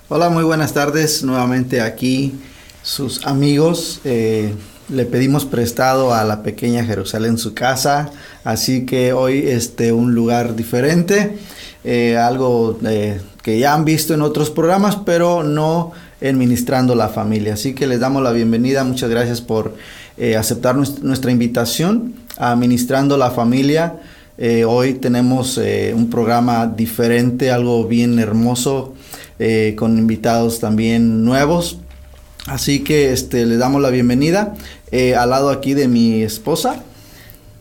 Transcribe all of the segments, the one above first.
Hola, muy buenas tardes. Nuevamente aquí sus amigos. Le pedimos prestado a la pequeña Jerusalén su casa, así que hoy un lugar diferente, algo que ya han visto en otros programas, pero no en Ministrando la Familia. Así que les damos la bienvenida. Muchas gracias por aceptar nuestra invitación a Ministrando la Familia. Hoy tenemos un programa diferente, algo bien hermoso, con invitados también nuevos. Así que le damos la bienvenida al lado aquí de mi esposa.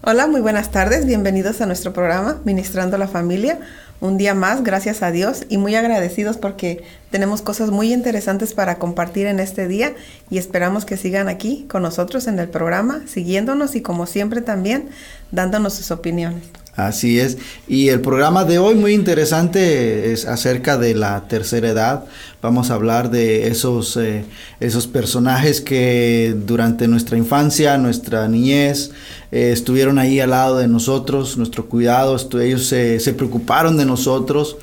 Hola, muy buenas tardes. Bienvenidos a nuestro programa Ministrando la Familia. Un día más, gracias a Dios, y muy agradecidos porque tenemos cosas muy interesantes para compartir en este día y esperamos que sigan aquí con nosotros en el programa, siguiéndonos y como siempre también dándonos sus opiniones. Así es, y el programa de hoy muy interesante es acerca de la tercera edad. Vamos a hablar de esos personajes que durante nuestra infancia, nuestra niñez, estuvieron ahí al lado de nosotros, nuestro cuidado, ellos se preocuparon de nosotros.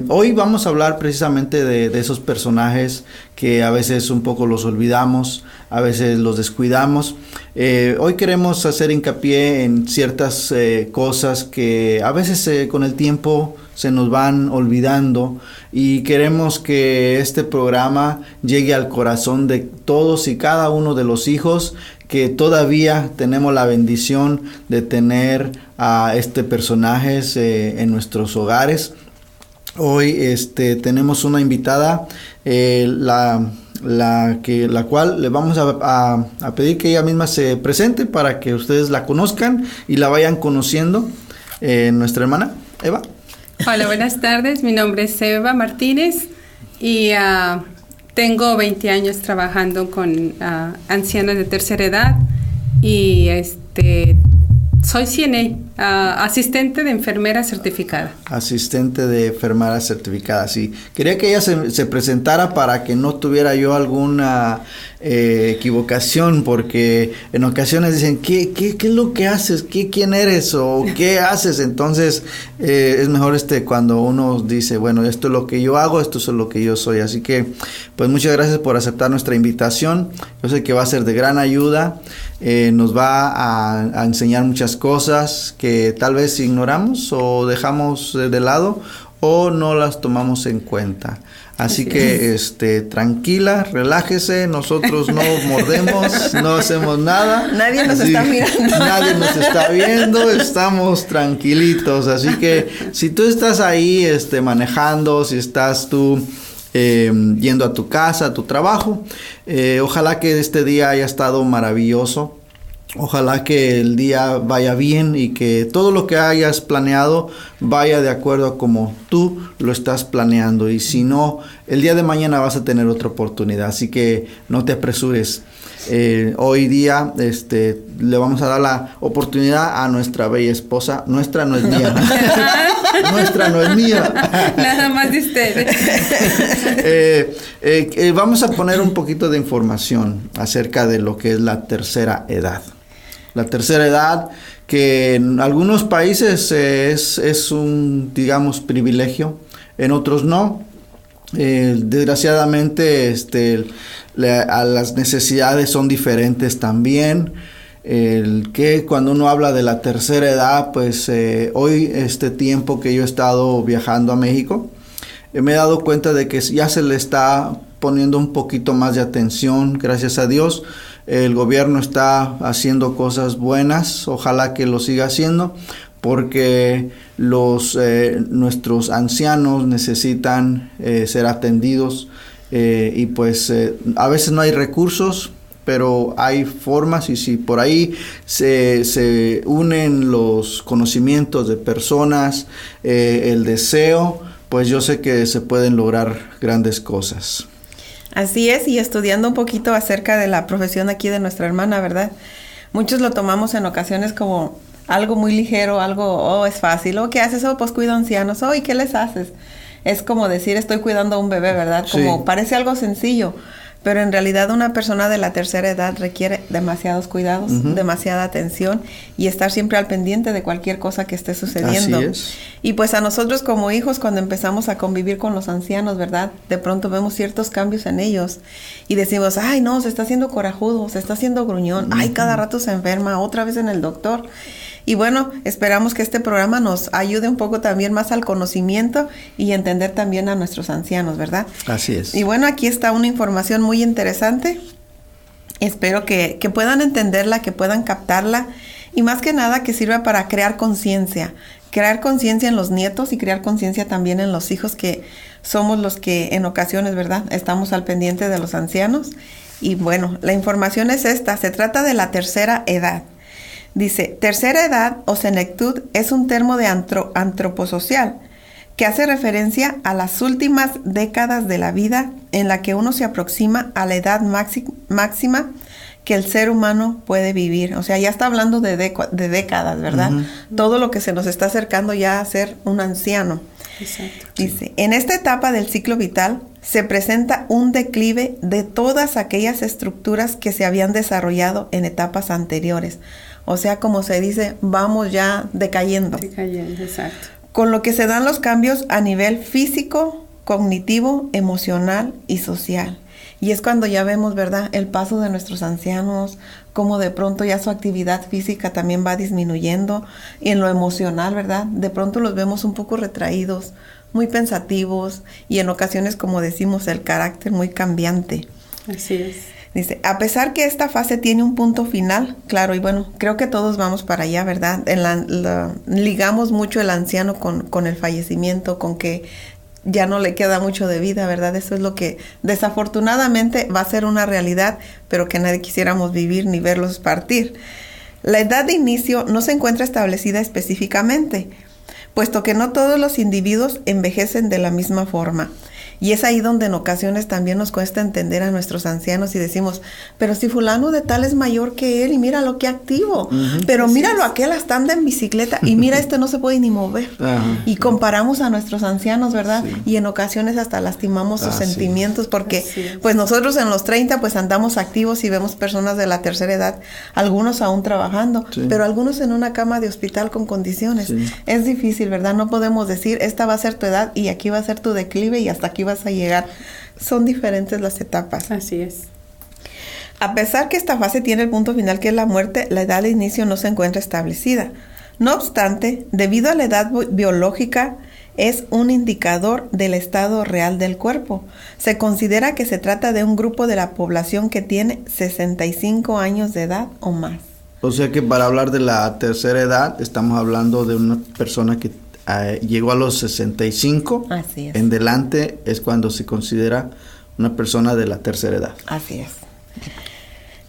Hoy vamos a hablar precisamente de esos personajes que a veces un poco los olvidamos, a veces los descuidamos. Hoy queremos hacer hincapié en ciertas cosas que a veces con el tiempo se nos van olvidando, y queremos que este programa llegue al corazón de todos y cada uno de los hijos que todavía tenemos la bendición de tener a personajes en nuestros hogares. Hoy tenemos una invitada, la cual le vamos a pedir que ella misma se presente para que ustedes la conozcan y la vayan conociendo. Nuestra hermana Eva. Hola, buenas tardes. Mi nombre es Eva Martínez y tengo 20 años trabajando con ancianos de tercera edad y soy CNA, asistente de enfermera certificada. Asistente de enfermera certificada, sí. Quería que ella se presentara para que no tuviera yo alguna equivocación, porque en ocasiones dicen, ¿qué es lo que haces? ¿Quién eres? ¿O qué haces? Entonces, es mejor cuando uno dice, bueno, esto es lo que yo hago, esto es lo que yo soy. Así que, pues muchas gracias por aceptar nuestra invitación. Yo sé que va a ser de gran ayuda. Nos va a enseñar muchas cosas que tal vez ignoramos o dejamos de lado o no las tomamos en cuenta. Así que tranquila, relájese, nosotros no mordemos, no hacemos nada. Nadie nos está mirando. Nadie nos está viendo, estamos tranquilitos. Así que si tú estás ahí manejando, si estás tú yendo a tu casa, a tu trabajo, ojalá que este día haya estado maravilloso. Ojalá que el día vaya bien y que todo lo que hayas planeado vaya de acuerdo a como tú lo estás planeando. Y si no, el día de mañana vas a tener otra oportunidad. Así que no te apresures. Hoy día le vamos a dar la oportunidad a nuestra bella esposa. Nuestra no es mía. Nuestra no es mía. Nada más de ustedes. Vamos a poner un poquito de información acerca de lo que es la tercera edad. La tercera edad, que en algunos países es un, digamos, privilegio, en otros no. Desgraciadamente, a las necesidades son diferentes también. Que cuando uno habla de la tercera edad, pues hoy tiempo que yo he estado viajando a México, me he dado cuenta de que ya se le está poniendo un poquito más de atención, gracias a Dios. El gobierno está haciendo cosas buenas, ojalá que lo siga haciendo, porque nuestros ancianos necesitan ser atendidos, y pues a veces no hay recursos, pero hay formas, y si por ahí se unen los conocimientos de personas, el deseo, pues yo sé que se pueden lograr grandes cosas. Así es, y estudiando un poquito acerca de la profesión aquí de nuestra hermana, ¿verdad? Muchos lo tomamos en ocasiones como algo muy ligero, algo, es fácil, ¿qué haces? Pues cuido ancianos, ¿y qué les haces? Es como decir, estoy cuidando a un bebé, ¿verdad? Como sí. Parece algo sencillo, pero en realidad una persona de la tercera edad requiere demasiados cuidados, demasiada atención y estar siempre al pendiente de cualquier cosa que esté sucediendo. Así es. Y pues a nosotros como hijos, cuando empezamos a convivir con los ancianos, ¿verdad? De pronto vemos ciertos cambios en ellos y decimos, ay no, se está haciendo corajudo, se está haciendo gruñón, ay, cada rato se enferma, otra vez en el doctor. Y bueno, esperamos que este programa nos ayude un poco también más al conocimiento y entender también a nuestros ancianos, ¿verdad? Así es. Y bueno, aquí está una información muy interesante. Espero que puedan entenderla, que puedan captarla y más que nada que sirva para crear conciencia en los nietos y crear conciencia también en los hijos, que somos los que en ocasiones, ¿verdad?, estamos al pendiente de los ancianos. Y bueno, la información es esta, se trata de la tercera edad. Dice, tercera edad o senectud es un termo de antroposocial que hace referencia a las últimas décadas de la vida en la que uno se aproxima a la edad máxima que el ser humano puede vivir. O sea, ya está hablando de décadas, ¿verdad? Todo lo que se nos está acercando ya a ser un anciano. Exacto. Dice, en esta etapa del ciclo vital se presenta un declive de todas aquellas estructuras que se habían desarrollado en etapas anteriores. O sea, como se dice, vamos ya decayendo. Decayendo, exacto. Con lo que se dan los cambios a nivel físico, cognitivo, emocional y social. Y es cuando ya vemos, ¿verdad?, el paso de nuestros ancianos, cómo de pronto ya su actividad física también va disminuyendo. Y en lo emocional, ¿verdad?, de pronto los vemos un poco retraídos, muy pensativos y en ocasiones, como decimos, el carácter muy cambiante. Así es. Dice, a pesar que esta fase tiene un punto final, claro, y bueno, creo que todos vamos para allá, ¿verdad? Ligamos mucho el anciano con el fallecimiento, con que ya no le queda mucho de vida, ¿verdad? Eso es lo que desafortunadamente va a ser una realidad, pero que nadie quisiéramos vivir ni verlos partir. La edad de inicio no se encuentra establecida específicamente, puesto que no todos los individuos envejecen de la misma forma. Y es ahí donde en ocasiones también nos cuesta entender a nuestros ancianos y decimos, pero si fulano de tal es mayor que él y mira lo que activo, pero míralo aquel hasta anda en bicicleta y mira este no se puede ni mover. Y comparamos a nuestros ancianos, ¿verdad? Sí. Y en ocasiones hasta lastimamos sus sentimientos porque pues nosotros en los 30 pues andamos activos y vemos personas de la tercera edad, algunos aún trabajando, pero algunos en una cama de hospital con condiciones. Es difícil, ¿verdad? No podemos decir, esta va a ser tu edad y aquí va a ser tu declive y hasta aquí vas a llegar. Son diferentes las etapas. Así es. A pesar que esta fase tiene el punto final que es la muerte, la edad de inicio no se encuentra establecida. No obstante, debido a la edad biológica, es un indicador del estado real del cuerpo. Se considera que se trata de un grupo de la población que tiene 65 años de edad o más. O sea que para hablar de la tercera edad, estamos hablando de una persona que llegó a los 65, así es. En delante es cuando se considera una persona de la tercera edad. Así es.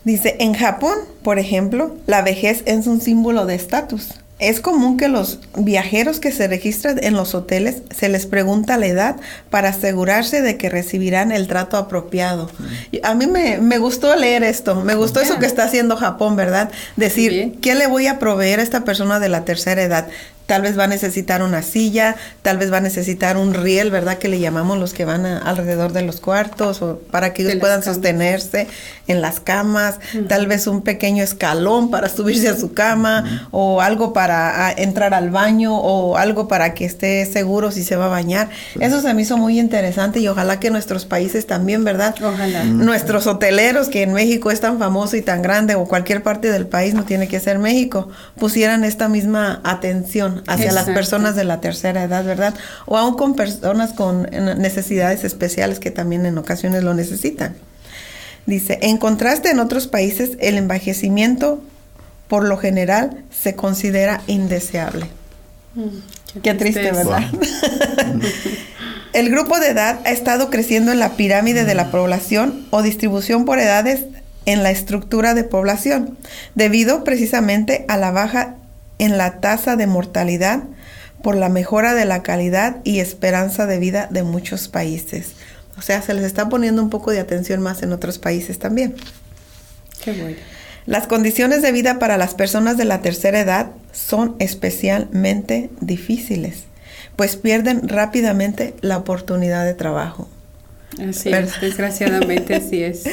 Dice, en Japón, por ejemplo, la vejez es un símbolo de estatus. Es común que los viajeros que se registran en los hoteles se les pregunta la edad para asegurarse de que recibirán el trato apropiado. A mí me gustó leer esto, me gustó eso que está haciendo Japón, ¿verdad? Decir, ¿qué le voy a proveer a esta persona de la tercera edad? Tal vez va a necesitar una silla, tal vez va a necesitar un riel, ¿verdad? Que le llamamos los que van alrededor de los cuartos, o para que ellos puedan sostenerse en las camas, tal vez un pequeño escalón para subirse a su cama, o algo para entrar al baño, o algo para que esté seguro si se va a bañar. Eso se me hizo muy interesante y ojalá que nuestros países también, ¿verdad? Ojalá. Nuestros hoteleros, que en México es tan famoso y tan grande, o cualquier parte del país, no tiene que ser México, pusieran esta misma atención hacia las personas de la tercera edad, ¿verdad? O aún con personas con necesidades especiales que también en ocasiones lo necesitan. Dice, en contraste, en otros países el envejecimiento por lo general se considera indeseable. Qué triste, ¿verdad? Wow. El grupo de edad ha estado creciendo en la pirámide de la población o distribución por edades en la estructura de población, debido precisamente a la baja en la tasa de mortalidad por la mejora de la calidad y esperanza de vida de muchos países. O sea, se les está poniendo un poco de atención más en otros países también. Qué bueno. Las condiciones de vida para las personas de la tercera edad son especialmente difíciles, pues pierden rápidamente la oportunidad de trabajo. Así es, desgraciadamente así es.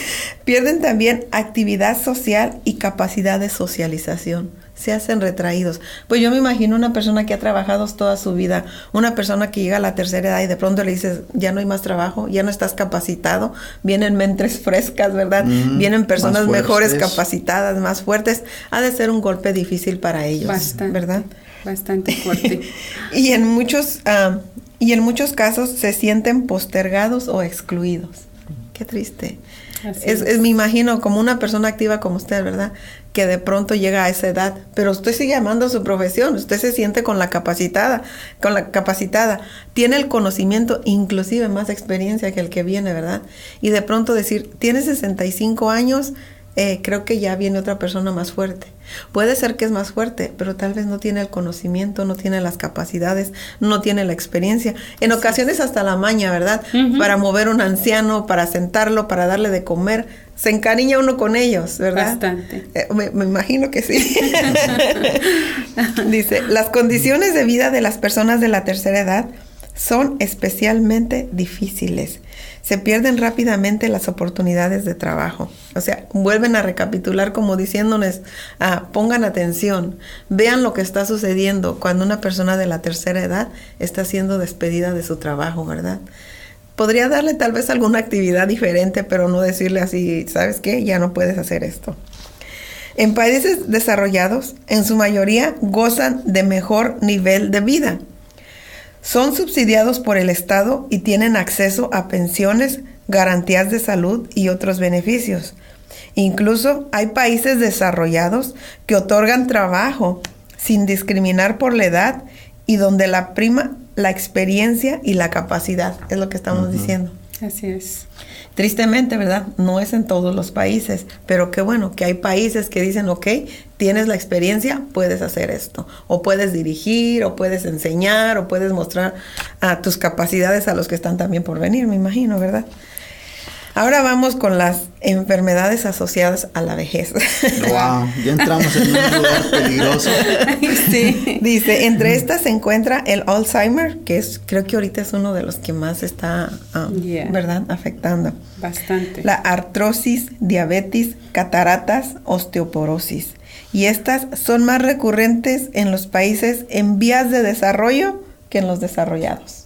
Pierden también actividad social y capacidad de socialización. Se hacen retraídos. Pues yo me imagino una persona que ha trabajado toda su vida, una persona que llega a la tercera edad y de pronto le dices, ya no hay más trabajo, ya no estás capacitado, vienen mentes frescas, ¿verdad? Vienen personas mejores capacitadas, más fuertes. Ha de ser un golpe difícil para ellos, bastante, ¿verdad? Bastante fuerte. y en muchos casos se sienten postergados o excluidos. Qué triste. Me imagino como una persona activa como usted, ¿verdad? Que de pronto llega a esa edad, pero usted sigue amando su profesión, usted se siente con la capacitada, tiene el conocimiento, inclusive más experiencia que el que viene, ¿verdad? Y de pronto decir, tiene 65 años, creo que ya viene otra persona más fuerte. Puede ser que es más fuerte, pero tal vez no tiene el conocimiento, no tiene las capacidades, no tiene la experiencia. En ocasiones hasta la maña, ¿verdad? Para mover un anciano, para sentarlo, para darle de comer. Se encariña uno con ellos, ¿verdad? Bastante. Me imagino que sí. Dice, las condiciones de vida de las personas de la tercera edad son especialmente difíciles. Se pierden rápidamente las oportunidades de trabajo. O sea, vuelven a recapitular como diciéndoles, pongan atención, vean lo que está sucediendo cuando una persona de la tercera edad está siendo despedida de su trabajo, ¿verdad? Podría darle tal vez alguna actividad diferente, pero no decirle así, ¿sabes qué? Ya no puedes hacer esto. En países desarrollados, en su mayoría, gozan de mejor nivel de vida. Son subsidiados por el Estado y tienen acceso a pensiones, garantías de salud y otros beneficios. Incluso hay países desarrollados que otorgan trabajo sin discriminar por la edad y donde la prima la experiencia y la capacidad, es lo que estamos diciendo. Así es. Tristemente, ¿verdad? No es en todos los países, pero qué bueno que hay países que dicen, ok, tienes la experiencia, puedes hacer esto. O puedes dirigir, o puedes enseñar, o puedes mostrar tus capacidades a los que están también por venir, me imagino, ¿verdad? Ahora vamos con las enfermedades asociadas a la vejez. Wow, ya entramos en un lugar peligroso. Sí. Dice, entre estas se encuentra el Alzheimer, que creo que ahorita es uno de los que más está, ¿verdad?, afectando. Bastante. La artrosis, diabetes, cataratas, osteoporosis. Y estas son más recurrentes en los países en vías de desarrollo que en los desarrollados.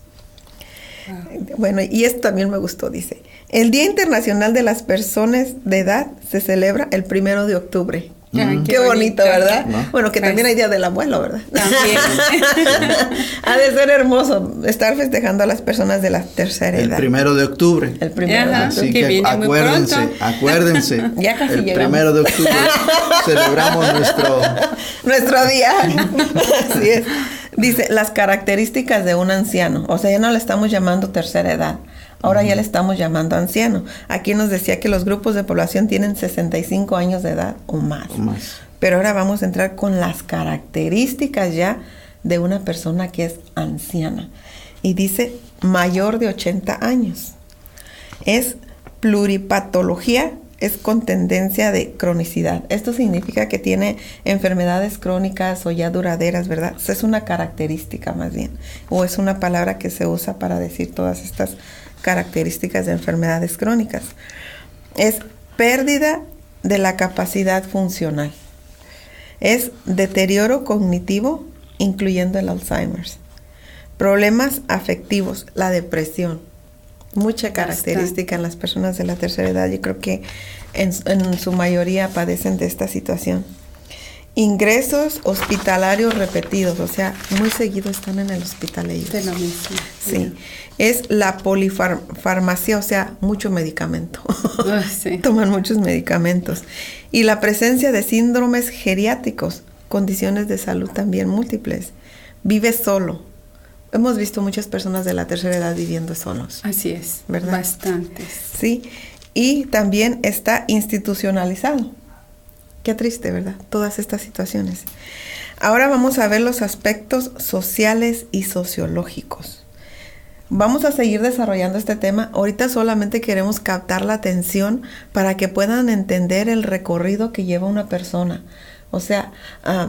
Wow. Bueno, y esto también me gustó, dice. El Día Internacional de las Personas de Edad se celebra el 1 de octubre. Qué bonito, ¿verdad? ¿No? Bueno, que también hay Día del Abuelo, ¿verdad? También. Ha de ser hermoso estar festejando a las personas de la tercera edad. El 1 de octubre. El 1 de octubre. Así que acuérdense. Ya casi el llegamos. 1 de octubre celebramos nuestro día. Así es. Dice, las características de un anciano. O sea, ya no le estamos llamando tercera edad. Ahora ya le estamos llamando anciano. Aquí nos decía que los grupos de población tienen 65 años de edad o más. Pero ahora vamos a entrar con las características ya de una persona que es anciana. Y dice mayor de 80 años. Es pluripatología, es con tendencia de cronicidad. Esto significa que tiene enfermedades crónicas o ya duraderas, ¿verdad? Eso es una característica más bien. O es una palabra que se usa para decir todas estas características de enfermedades crónicas. Es pérdida de la capacidad funcional. Es deterioro cognitivo, incluyendo el Alzheimer. Problemas afectivos, la depresión. Mucha característica en las personas de la tercera edad. Yo creo que en su mayoría padecen de esta situación. Ingresos hospitalarios repetidos, o sea, muy seguido están en el hospital ellos. De lo mismo. Sí. Es la polifarmacia, o sea, mucho medicamento. Sí. Toman muchos medicamentos. Y la presencia de síndromes geriátricos, condiciones de salud también múltiples. Vive solo. Hemos visto muchas personas de la tercera edad viviendo solos. Así es, ¿verdad? Bastantes. Sí, y también está institucionalizado. Qué triste, ¿verdad? Todas estas situaciones. Ahora vamos a ver los aspectos sociales y sociológicos. Vamos a seguir desarrollando este tema. Ahorita solamente queremos captar la atención para que puedan entender el recorrido que lleva una persona. O sea,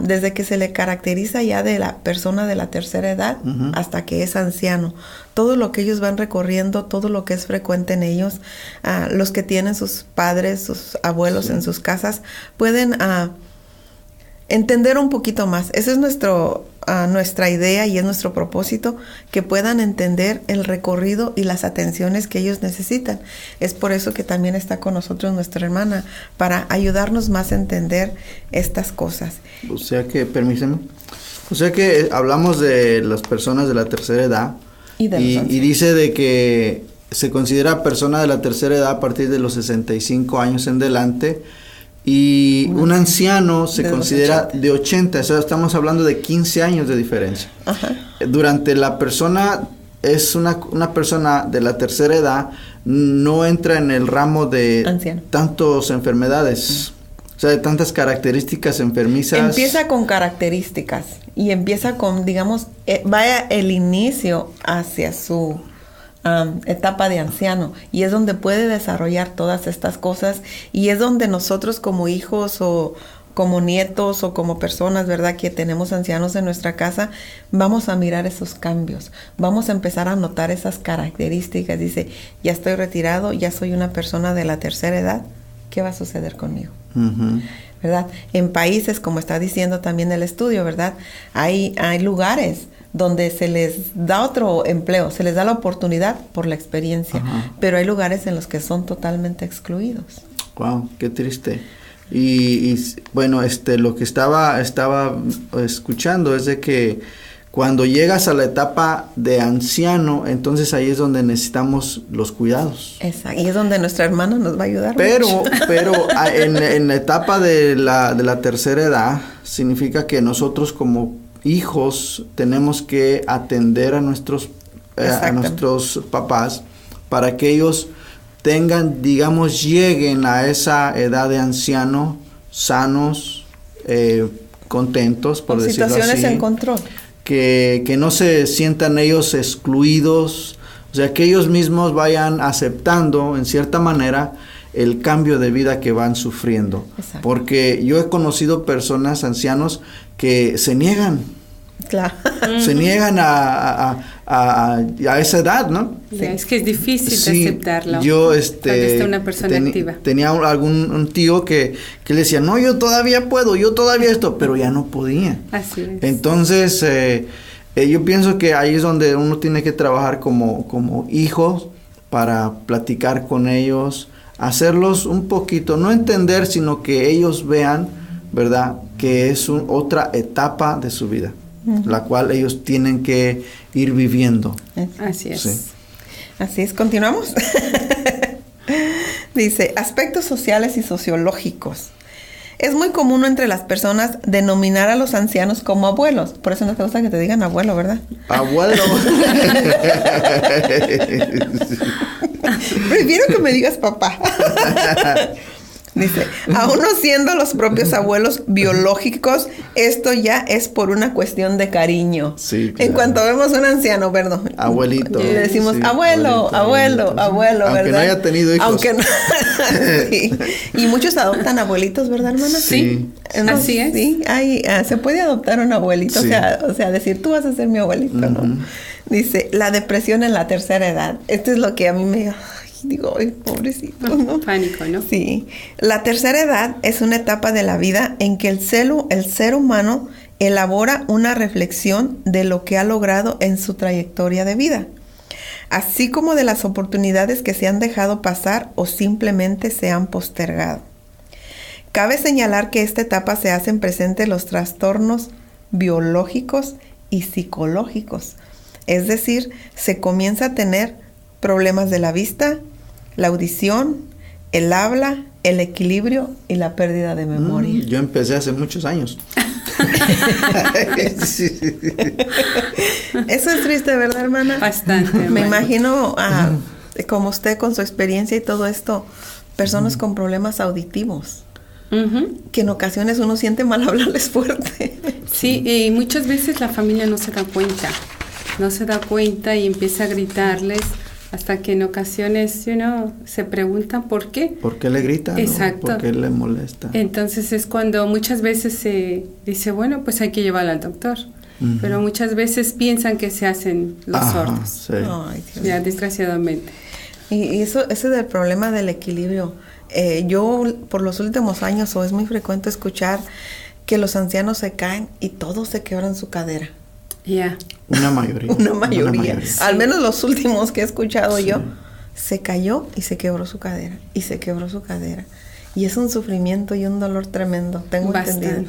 desde que se le caracteriza ya de la persona de la tercera edad hasta que es anciano. Todo lo que ellos van recorriendo, todo lo que es frecuente en ellos, los que tienen sus padres, sus abuelos en sus casas, pueden entender un poquito más. Esa es nuestra idea y es nuestro propósito, que puedan entender el recorrido y las atenciones que ellos necesitan. Es por eso que también está con nosotros nuestra hermana, para ayudarnos más a entender estas cosas. O sea que, permíteme, hablamos de las personas de la tercera edad y dice de que se considera persona de la tercera edad a partir de los 65 años en delante. Y un anciano se considera de 80, o sea, estamos hablando de 15 años de diferencia. Ajá. Durante la persona, es una persona de la tercera edad, no entra en el ramo de anciano. Tantas enfermedades, o sea, de tantas características enfermizas. Empieza con características y empieza con, digamos, vaya el inicio hacia su etapa de anciano, y es donde puede desarrollar todas estas cosas, y es donde nosotros como hijos o como nietos o como personas, ¿verdad?, que tenemos ancianos en nuestra casa, vamos a mirar esos cambios, vamos a empezar a notar esas características. Dice, ya estoy retirado, ya soy una persona de la tercera edad, ¿qué va a suceder conmigo? ¿Verdad? En países, como está diciendo también el estudio, ¿verdad?, hay lugares donde se les da otro empleo, se les da la oportunidad por la experiencia, pero hay lugares en los que son totalmente excluidos. Wow, qué triste. Y bueno, lo que estaba escuchando es de que cuando llegas a la etapa de anciano, entonces ahí es donde necesitamos los cuidados. Exacto, y es donde nuestra hermana nos va a ayudar. Pero en la etapa de la tercera edad, significa que nosotros como hijos tenemos que atender a nuestros papás para que ellos tengan, digamos, lleguen a esa edad de anciano sanos, contentos, por decirlo así. Situaciones en control. Que no se sientan ellos excluidos, o sea, que ellos mismos vayan aceptando en cierta manera el cambio de vida que van sufriendo. Exacto. Porque yo he conocido personas, ancianos, que se niegan. Claro. Se niegan a esa edad, ¿no? Sí. Es que es difícil de aceptarlo. Yo, cuando está una persona activa. Tenía un tío que le decía, no, yo todavía puedo, yo todavía esto, pero ya no podía. Así es. Entonces, yo pienso que ahí es donde uno tiene que trabajar como hijos para platicar con ellos, hacerlos un poquito, no entender, sino que ellos vean, ¿verdad?, que es otra etapa de su vida, la cual ellos tienen que ir viviendo. Así es. Sí. Así es, continuamos. Dice, aspectos sociales y sociológicos. Es muy común entre las personas denominar a los ancianos como abuelos. Por eso no te gusta que te digan abuelo, ¿verdad? Abuelo. Prefiero que me digas papá. Dice, aún no siendo los propios abuelos biológicos, esto ya es por una cuestión de cariño. Sí, claro. En cuanto vemos un anciano, perdón, abuelito, le decimos sí, abuelo, abuelo, ¿verdad? Aunque no haya tenido hijos. Aunque no. Sí. Y muchos adoptan abuelitos, ¿verdad, hermana? Sí. Así es. Sí, se puede adoptar un abuelito, sí. o sea, decir, tú vas a ser mi abuelito, ¿no? Dice, la depresión en la tercera edad. Esto es lo que a mí me... Digo, ay, pobrecito, ¿no? Pánico, ¿no? Sí. La tercera edad es una etapa de la vida en que el ser humano elabora una reflexión de lo que ha logrado en su trayectoria de vida, así como de las oportunidades que se han dejado pasar o simplemente se han postergado. Cabe señalar que esta etapa se hacen presentes los trastornos biológicos y psicológicos, es decir, se comienza a tener problemas de la vista, la audición, el habla, el equilibrio y la pérdida de memoria. Yo empecé hace muchos años. Eso es triste, ¿verdad, hermana? Bastante. Me imagino, como usted con su experiencia y todo esto, personas con problemas auditivos, que en ocasiones uno siente mal hablarles fuerte. Sí, y muchas veces la familia no se da cuenta y empieza a gritarles hasta que en ocasiones, se preguntan por qué. ¿Por qué le grita? Exacto. ¿No? ¿Por qué le molesta? Entonces es cuando muchas veces se dice, bueno, pues hay que llevarla al doctor. Uh-huh. Pero muchas veces piensan que se hacen los sordos. Sí. Ay, Dios. Ya, desgraciadamente. Y ese es el problema del equilibrio. Yo por los últimos años es muy frecuente escuchar que los ancianos se caen y todos se quebran su cadera. Ya. Una mayoría. Sí. Al menos los últimos que he escuchado yo, se cayó y se quebró su cadera. Y es un sufrimiento y un dolor tremendo, tengo entendido.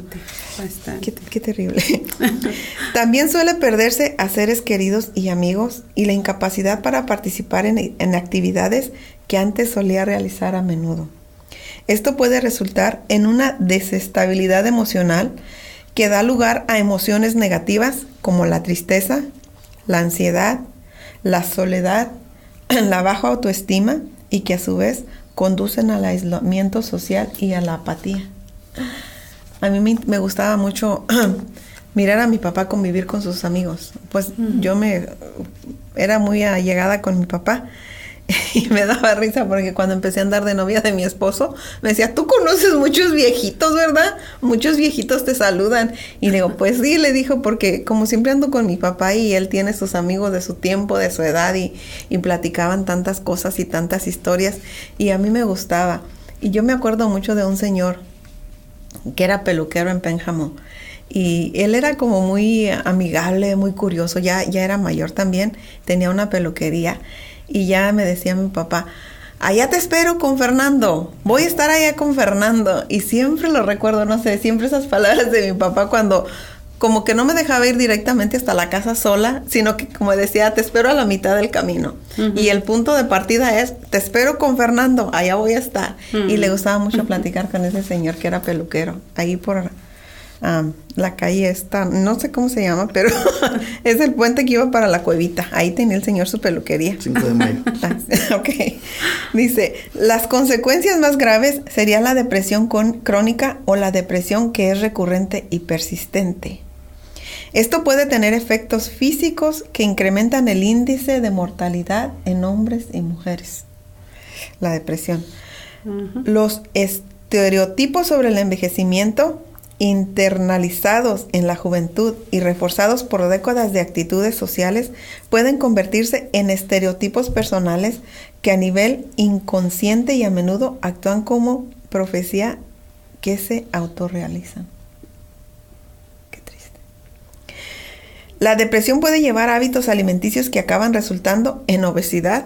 Bastante. Qué terrible. También suele perderse a seres queridos y amigos y la incapacidad para participar en actividades que antes solía realizar a menudo. Esto puede resultar en una desestabilidad emocional que da lugar a emociones negativas como la tristeza, la ansiedad, la soledad, la baja autoestima y que a su vez conducen al aislamiento social y a la apatía. A mí me gustaba mucho mirar a mi papá convivir con sus amigos. Pues yo era muy allegada con mi papá y me daba risa porque cuando empecé a andar de novia de mi esposo, me decía, tú conoces muchos viejitos, ¿verdad? Muchos viejitos te saludan. Y le digo, pues sí, le dijo, porque como siempre ando con mi papá y él tiene sus amigos de su tiempo, de su edad y platicaban tantas cosas y tantas historias y a mí me gustaba. Y yo me acuerdo mucho de un señor que era peluquero en Pénjamo y él era como muy amigable, muy curioso, ya era mayor también, tenía una peluquería. Y ya me decía mi papá, allá te espero con Fernando, voy a estar allá con Fernando. Y siempre lo recuerdo, no sé, siempre esas palabras de mi papá cuando como que no me dejaba ir directamente hasta la casa sola, sino que como decía, te espero a la mitad del camino. Uh-huh. Y el punto de partida es, te espero con Fernando, allá voy a estar. Uh-huh. Y le gustaba mucho platicar con ese señor que era peluquero, ahí por la calle esta, no sé cómo se llama, pero es el puente que iba para la Cuevita. Ahí tenía el señor su peluquería. 5 de mayo. Ok. Dice, las consecuencias más graves sería la depresión crónica o la depresión que es recurrente y persistente. Esto puede tener efectos físicos que incrementan el índice de mortalidad en hombres y mujeres. La depresión. Uh-huh. Los estereotipos sobre el envejecimiento internalizados en la juventud y reforzados por décadas de actitudes sociales pueden convertirse en estereotipos personales que a nivel inconsciente y a menudo actúan como profecía que se autorrealizan. Qué triste. La depresión puede llevar a hábitos alimenticios que acaban resultando en obesidad,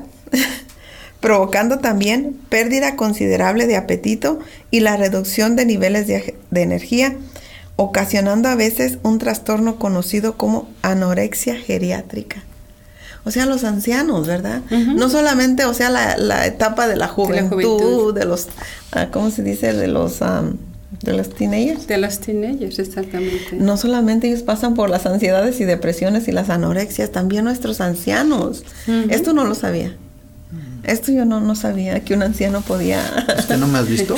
provocando también pérdida considerable de apetito y la reducción de niveles de energía, ocasionando a veces un trastorno conocido como anorexia geriátrica. O sea, los ancianos, ¿verdad? Uh-huh. No solamente, o sea, la etapa de la juventud, de los, ¿cómo se dice? De los teenagers. De los teenagers, exactamente. No solamente ellos pasan por las ansiedades y depresiones y las anorexias, también nuestros ancianos. Uh-huh. Esto no lo sabía. Esto yo no sabía que un anciano podía... ¿Usted no me has visto?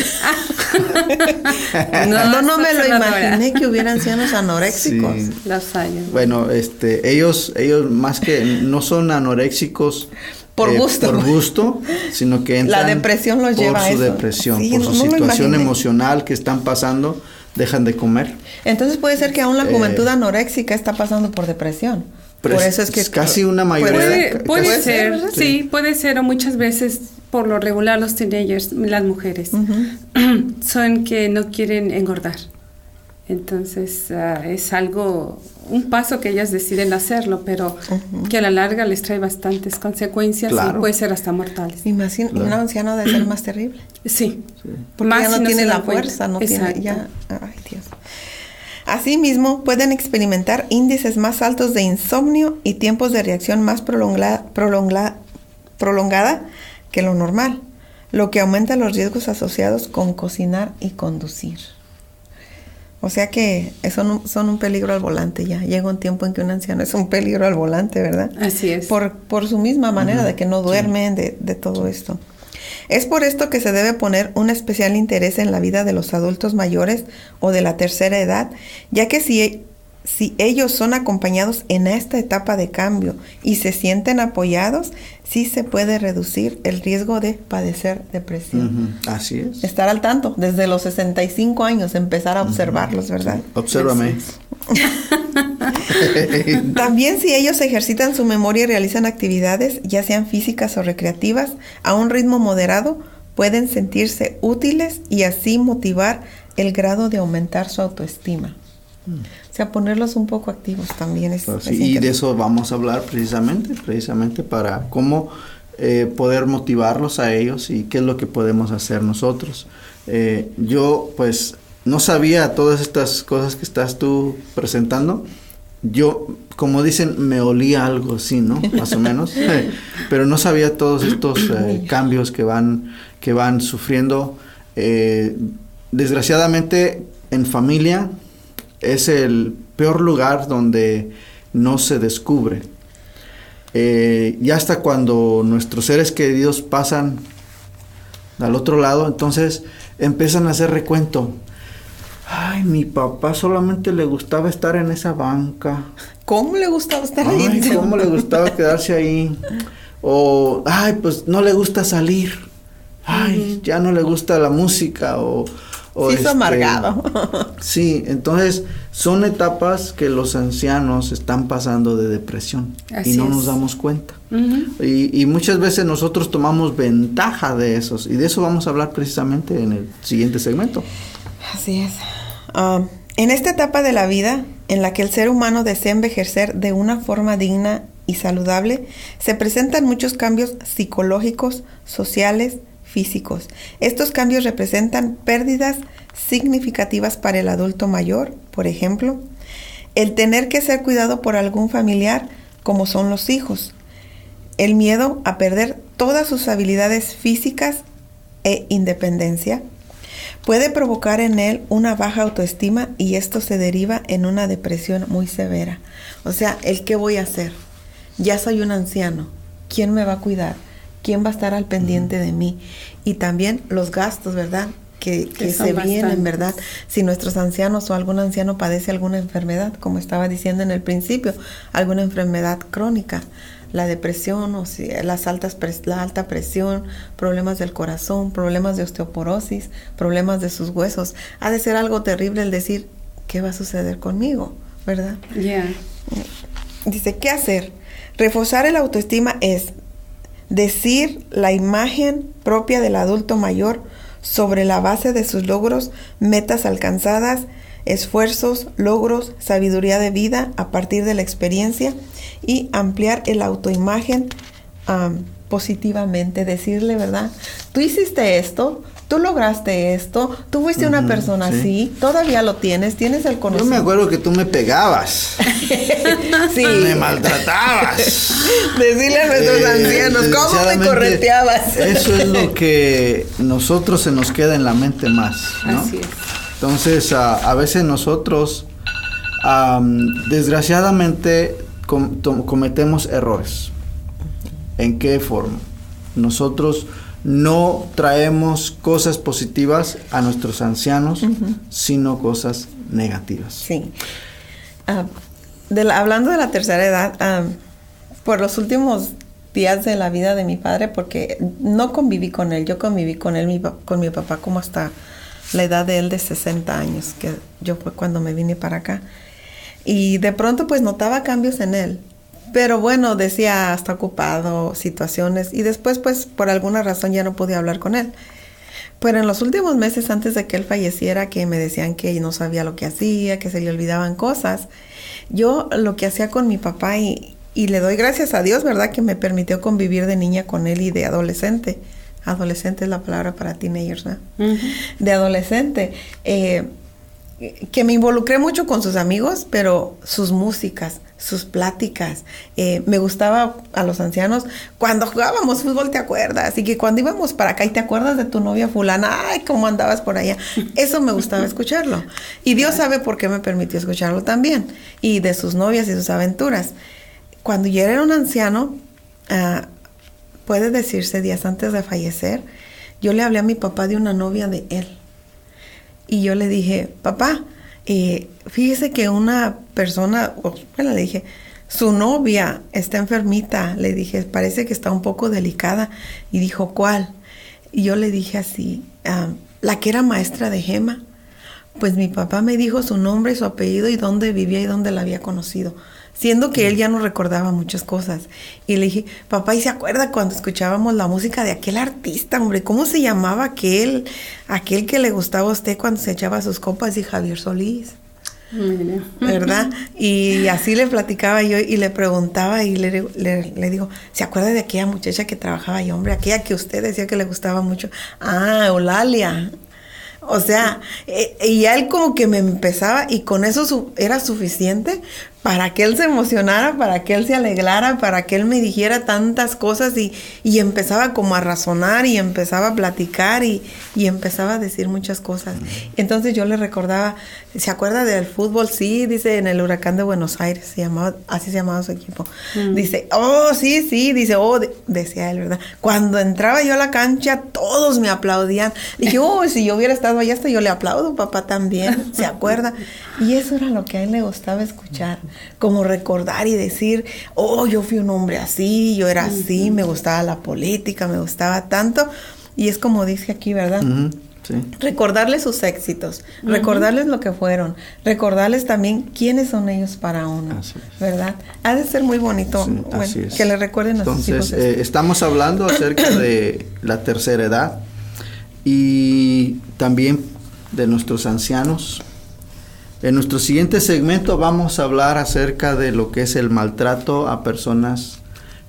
no me lo imaginé que hubiera ancianos anoréxicos. Sí. Los hay. Bueno, ellos más que no son anoréxicos por gusto, sino que entran la depresión los lleva a eso. Por su depresión, por su situación emocional que están pasando, dejan de comer. Entonces puede ser que aún la juventud anoréxica está pasando por depresión. Por eso es que casi una mayoría. Puede ser, sí, puede ser, o muchas veces, por lo regular, los teenagers, las mujeres, uh-huh. son que no quieren engordar. Entonces, es un paso que ellas deciden hacerlo, pero uh-huh. que a la larga les trae bastantes consecuencias y puede ser hasta mortales. Imagina, un anciano debe ser más terrible. Sí. Porque más ya no tiene la fuerza, no tiene ya. Ay, Dios. Asimismo, pueden experimentar índices más altos de insomnio y tiempos de reacción más prolongada que lo normal, lo que aumenta los riesgos asociados con cocinar y conducir. O sea que son un peligro al volante ya. Llega un tiempo en que un anciano es un peligro al volante, ¿verdad? Así es. Por su misma manera, uh-huh. de que no duermen, sí. de todo esto. Es por esto que se debe poner un especial interés en la vida de los adultos mayores o de la tercera edad, ya que si si ellos son acompañados en esta etapa de cambio y se sienten apoyados, sí se puede reducir el riesgo de padecer depresión. Así es. Estar al tanto, desde los 65 años, empezar a observarlos, ¿verdad? Sí. Obsérvame. También si ellos ejercitan su memoria y realizan actividades, ya sean físicas o recreativas, a un ritmo moderado, pueden sentirse útiles y así motivar el grado de aumentar su autoestima. O sea, ponerlos un poco activos también es, pues sí, y de eso vamos a hablar precisamente para cómo poder motivarlos a ellos y qué es lo que podemos hacer nosotros. Yo pues no sabía todas estas cosas que estás tú presentando. Yo, como dicen, me olía algo así, ¿no? Más o menos. Pero no sabía todos estos cambios que van sufriendo. Desgraciadamente, en familia es el peor lugar donde no se descubre. Y hasta cuando nuestros seres queridos pasan al otro lado, entonces empiezan a hacer recuento. Ay, mi papá solamente le gustaba estar en esa banca. ¿Cómo le gustaba estar ahí? Ay, cómo le gustaba quedarse ahí. O, ay, pues no le gusta salir. Ay, ya no le gusta la música. Se hizo amargado. Sí, entonces son etapas que los ancianos están pasando de depresión. Así y no nos damos cuenta. Y muchas veces nosotros tomamos ventaja de esos. Y de eso vamos a hablar precisamente en el siguiente segmento. Así es. En esta etapa de la vida, en la que el ser humano desea envejecer de una forma digna y saludable, se presentan muchos cambios psicológicos, sociales, físicos. Estos cambios representan pérdidas significativas para el adulto mayor, por ejemplo, el tener que ser cuidado por algún familiar, como son los hijos, el miedo a perder todas sus habilidades físicas e independencia, puede provocar en él una baja autoestima y esto se deriva en una depresión muy severa. O sea, ¿el qué voy a hacer? Ya soy un anciano. ¿Quién me va a cuidar? ¿Quién va a estar al pendiente de mí? Y también los gastos, ¿verdad? Que se vienen, ¿verdad? Si nuestros ancianos o algún anciano padece alguna enfermedad, como estaba diciendo en el principio, alguna enfermedad crónica, la depresión o si la alta presión, problemas del corazón, problemas de osteoporosis, problemas de sus huesos. Ha de ser algo terrible el decir, ¿qué va a suceder conmigo? ¿Verdad? Dice, ¿qué hacer? Reforzar el autoestima es decir la imagen propia del adulto mayor sobre la base de sus logros, metas alcanzadas, esfuerzos, logros, sabiduría de vida a partir de la experiencia y ampliar el autoimagen positivamente, decirle, ¿verdad? Tú hiciste esto, tú lograste esto, tú fuiste una persona así, todavía lo tienes el conocimiento. Yo me acuerdo que tú me pegabas. Sí. Me maltratabas. Decirle a nuestros ancianos, ¿cómo me correteabas? Eso es lo que nosotros se nos queda en la mente más, ¿no? Así es. Entonces, a veces nosotros, desgraciadamente, cometemos errores. ¿En qué forma? Nosotros no traemos cosas positivas a nuestros ancianos, sino cosas negativas. Sí. Hablando de la tercera edad, por los últimos días de la vida de mi padre, porque no conviví con él, yo conviví con él, con mi papá como hasta la edad de él de 60 años, que yo fue cuando me vine para acá. Y de pronto pues notaba cambios en él. Pero bueno, decía, está ocupado, situaciones. Y después pues por alguna razón ya no pude hablar con él. Pero en los últimos meses antes de que él falleciera, que me decían que no sabía lo que hacía, que se le olvidaban cosas, yo lo que hacía con mi papá y le doy gracias a Dios, ¿verdad? Que me permitió convivir de niña con él y de adolescente. Adolescente es la palabra para teenagers, ¿no? De adolescente. Que me involucré mucho con sus amigos, pero sus músicas, sus pláticas. Me gustaba a los ancianos cuando jugábamos fútbol, ¿te acuerdas? Y que cuando íbamos para acá y te acuerdas de tu novia fulana, ay, cómo andabas por allá. Eso me gustaba escucharlo. Y Dios sabe por qué me permitió escucharlo también. Y de sus novias y sus aventuras. Cuando yo era un anciano, puede decirse días antes de fallecer, yo le hablé a mi papá de una novia de él. Y yo le dije, papá, fíjese que una persona, bueno, le dije, su novia está enfermita. Le dije, parece que está un poco delicada. Y dijo, ¿cuál? Y yo le dije así, la que era maestra de Gema. Pues mi papá me dijo su nombre, su apellido y dónde vivía y dónde la había conocido, siendo que él ya no recordaba muchas cosas. Y le dije, papá, ¿y se acuerda cuando escuchábamos la música de aquel artista, hombre? ¿Cómo se llamaba aquel que le gustaba a usted cuando se echaba sus copas? Y Javier Solís, ¿verdad? Y así le platicaba yo y le preguntaba y le digo, ¿se acuerda de aquella muchacha que trabajaba ahí, hombre? Aquella que usted decía que le gustaba mucho. Ah, Eulalia. O sea, y él como que me empezaba, y con eso era suficiente para que él se emocionara, para que él se alegrara, para que él me dijera tantas cosas, y empezaba como a razonar, y empezaba a platicar, y empezaba a decir muchas cosas. Entonces yo le recordaba, ¿se acuerda del fútbol? Sí, dice, en el Huracán de Buenos Aires, así se llamaba su equipo. Dice, oh, sí, dice, oh, decía él, ¿verdad? Cuando entraba yo a la cancha, todos me aplaudían. Dije, oh, si yo hubiera estado allá, hasta yo le aplaudo, papá también, ¿se acuerda? Y eso era lo que a él le gustaba escuchar, como recordar y decir, oh, yo fui un hombre así, yo era así, me gustaba la política, me gustaba tanto. Y es como dice aquí, ¿verdad? Sí. Recordarles sus éxitos, recordarles lo que fueron, recordarles también quiénes son ellos para uno, ¿verdad? Ha de ser muy bonito, sí, bueno, que le recuerden a sus hijos. Entonces, estamos hablando acerca de la tercera edad y también de nuestros ancianos. En nuestro siguiente segmento vamos a hablar acerca de lo que es el maltrato a personas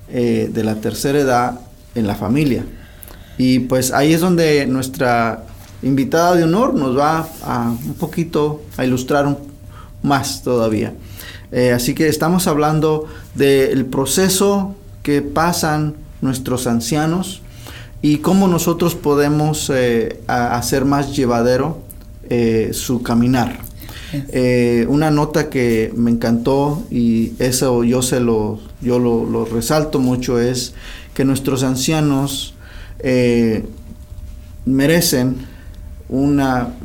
de la tercera edad en la familia. Y pues ahí es donde nuestra invitada de honor nos va un poquito a ilustrar más todavía. Así que estamos hablando del proceso que pasan nuestros ancianos y cómo nosotros podemos hacer más llevadero su caminar. Una nota que me encantó, y eso yo lo resalto mucho, es que nuestros ancianos merecen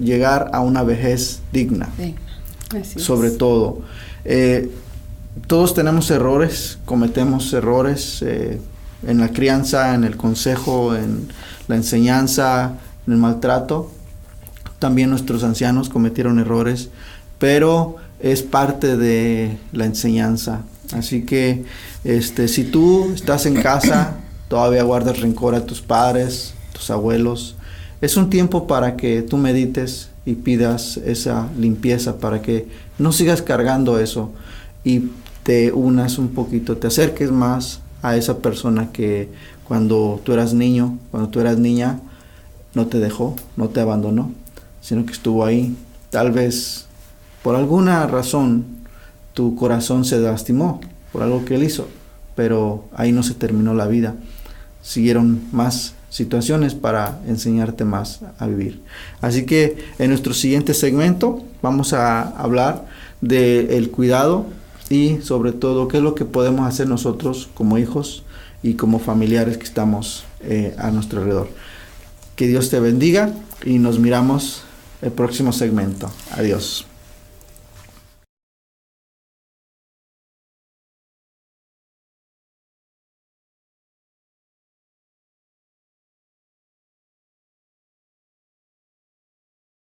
llegar a una vejez digna. Sí, sobre todo. Todos tenemos errores, cometemos errores en la crianza, en el consejo, en la enseñanza, en el maltrato. También nuestros ancianos cometieron errores, pero es parte de la enseñanza. Así que si tú estás en casa, todavía guardas rencor a tus padres, tus abuelos, es un tiempo para que tú medites y pidas esa limpieza, para que no sigas cargando eso y te unas un poquito, te acerques más a esa persona que cuando tú eras niño, cuando tú eras niña, no te dejó, no te abandonó, sino que estuvo ahí. Tal vez por alguna razón tu corazón se lastimó por algo que él hizo, pero ahí no se terminó la vida. Siguieron más situaciones para enseñarte más a vivir. Así que en nuestro siguiente segmento vamos a hablar del cuidado y sobre todo qué es lo que podemos hacer nosotros como hijos y como familiares que estamos a nuestro alrededor. Que Dios te bendiga y nos miramos el próximo segmento. Adiós.